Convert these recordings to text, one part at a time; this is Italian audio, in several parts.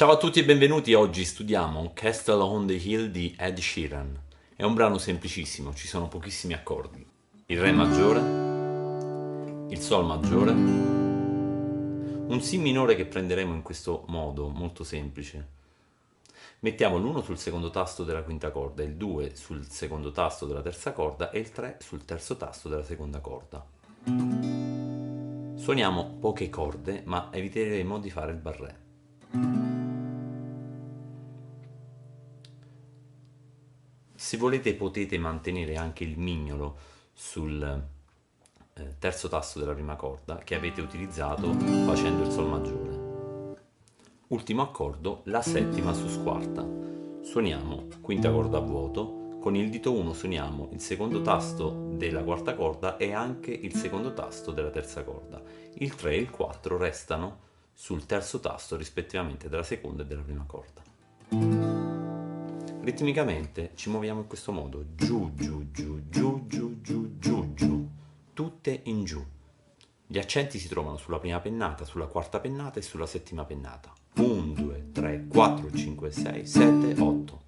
Ciao a tutti e benvenuti, oggi studiamo Castle on the Hill di Ed Sheeran. È un brano semplicissimo, ci sono pochissimi accordi. Il Re maggiore, il Sol maggiore, un Si minore che prenderemo in questo modo, molto semplice. Mettiamo l'1 sul secondo tasto della quinta corda, il 2 sul secondo tasto della terza corda e il 3 sul terzo tasto della seconda corda. Suoniamo poche corde, ma eviteremo di fare il barré. Se volete potete mantenere anche il mignolo sul terzo tasto della prima corda che avete utilizzato facendo il Sol maggiore. Ultimo accordo, la settima su squarta. Suoniamo quinta corda a vuoto, con il dito 1 suoniamo il secondo tasto della quarta corda e anche il secondo tasto della terza corda. Il 3 e il 4 restano sul terzo tasto rispettivamente della seconda e della prima corda. Ritmicamente ci muoviamo in questo modo, giù, giù, giù, giù, giù, giù, giù, giù, tutte in giù. Gli accenti si trovano sulla prima pennata, sulla quarta pennata e sulla settima pennata. 1, 2, 3, 4, 5, 6, 7, 8.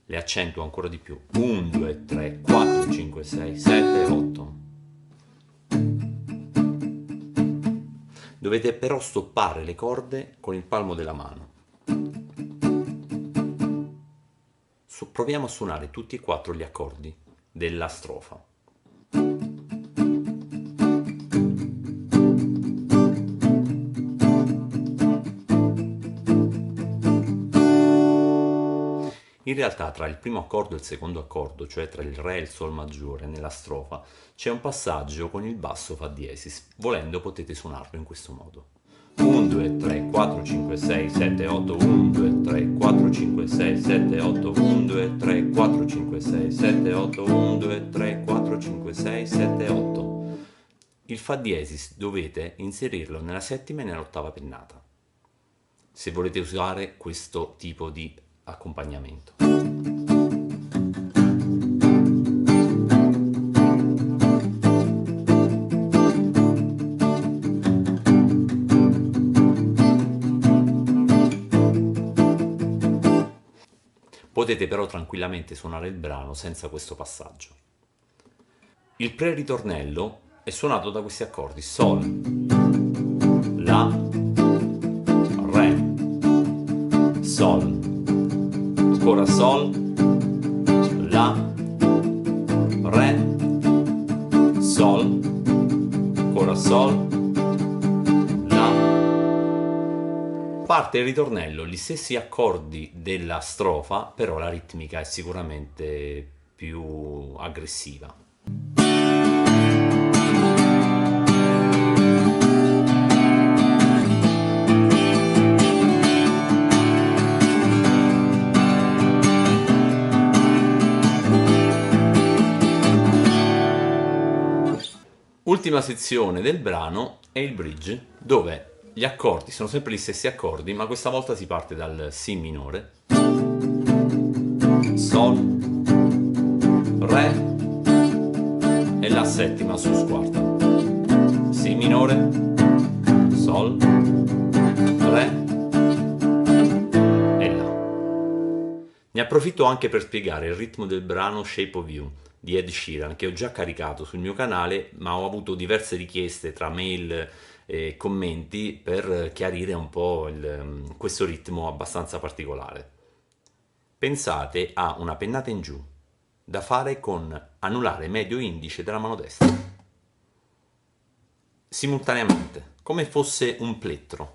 Le accentuo ancora di più. 1, 2, 3, 4, 5, 6, 7, 8. Dovete però stoppare le corde con il palmo della mano. Proviamo a suonare tutti e quattro gli accordi della strofa. In realtà tra il primo accordo e il secondo accordo, cioè tra il Re e il Sol maggiore nella strofa, c'è un passaggio con il basso Fa diesis. Volendo potete suonarlo in questo modo. 1, 2, 3, 4, 5, 6, 7, 8, 1, 2, 3, 4, 5, 6, 7, 8, 1, 2, 3, 4, 5, 6, 7, 8, 1, 2, 3, 4, 5, 6, 7, 8. Il Fa diesis dovete inserirlo nella settima e nell'ottava pennata, se volete usare questo tipo di accompagnamento. Potete però tranquillamente suonare il brano senza questo passaggio. Il pre-ritornello è suonato da questi accordi: Sol, La, Re, Sol, ancora Sol, La, Re, Sol, ancora Sol, parte il ritornello, gli stessi accordi della strofa, però la ritmica è sicuramente più aggressiva. Ultima sezione del brano è il bridge, dove gli accordi sono sempre gli stessi accordi, ma questa volta si parte dal Si minore, Sol, Re e la settima su squarta. Si minore, Sol, Re e La. Ne approfitto anche per spiegare il ritmo del brano Shape of You di Ed Sheeran, che ho già caricato sul mio canale, ma ho avuto diverse richieste tra mail e commenti per chiarire un po' questo ritmo abbastanza particolare. Pensate a una pennata in giù da fare con anulare medio indice della mano destra simultaneamente, come fosse un plettro.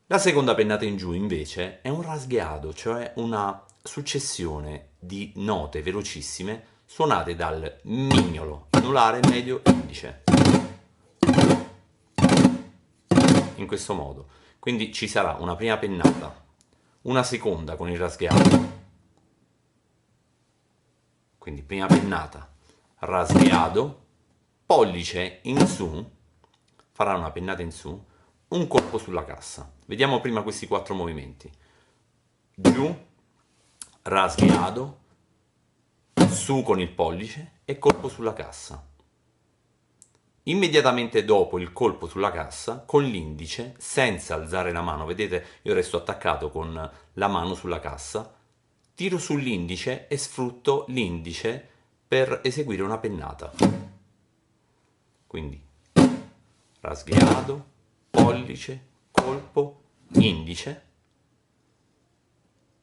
La seconda pennata in giù invece è un rasgueado, cioè una successione di note velocissime suonate dal mignolo, anulare medio indice, in questo modo. Quindi ci sarà una prima pennata, una seconda con il rasgueado, quindi prima pennata, rasgueado, pollice in su, farà una pennata in su, un colpo sulla cassa. Vediamo prima questi quattro movimenti: giù, rasgueado, su con il pollice e colpo sulla cassa. Immediatamente dopo il colpo sulla cassa, con l'indice, senza alzare la mano, vedete, io resto attaccato con la mano sulla cassa, tiro sull'indice e sfrutto l'indice per eseguire una pennata. Quindi rasghiado, pollice, colpo, indice.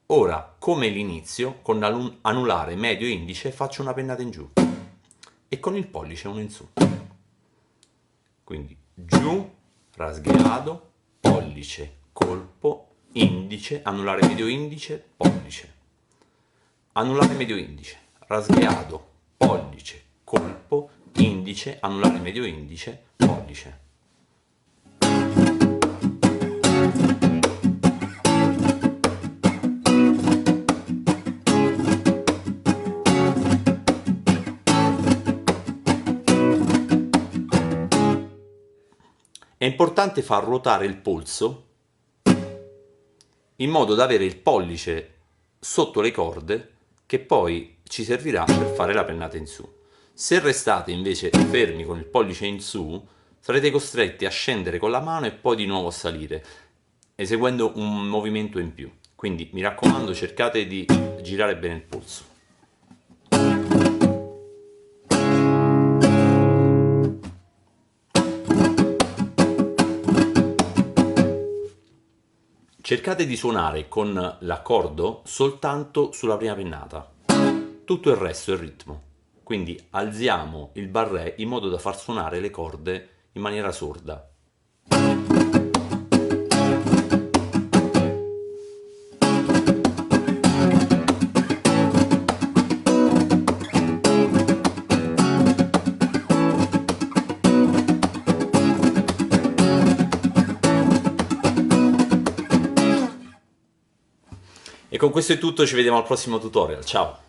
Ora, come l'inizio, con anulare medio e indice faccio una pennata in giù e con il pollice uno in su. Quindi giù, rasghiado, pollice, colpo, indice, anulare medio indice, pollice. Anulare medio indice, rasghiado, pollice, colpo, indice, anulare medio indice, pollice. È importante far ruotare il polso in modo da avere il pollice sotto le corde che poi ci servirà per fare la pennata in su. Se restate invece fermi con il pollice in su, sarete costretti a scendere con la mano e poi di nuovo a salire, eseguendo un movimento in più. Quindi mi raccomando, cercate di girare bene il polso. Cercate di suonare con l'accordo soltanto sulla prima pennata, tutto il resto è il ritmo. Quindi alziamo il barré in modo da far suonare le corde in maniera sorda. E con questo è tutto, ci vediamo al prossimo tutorial, ciao!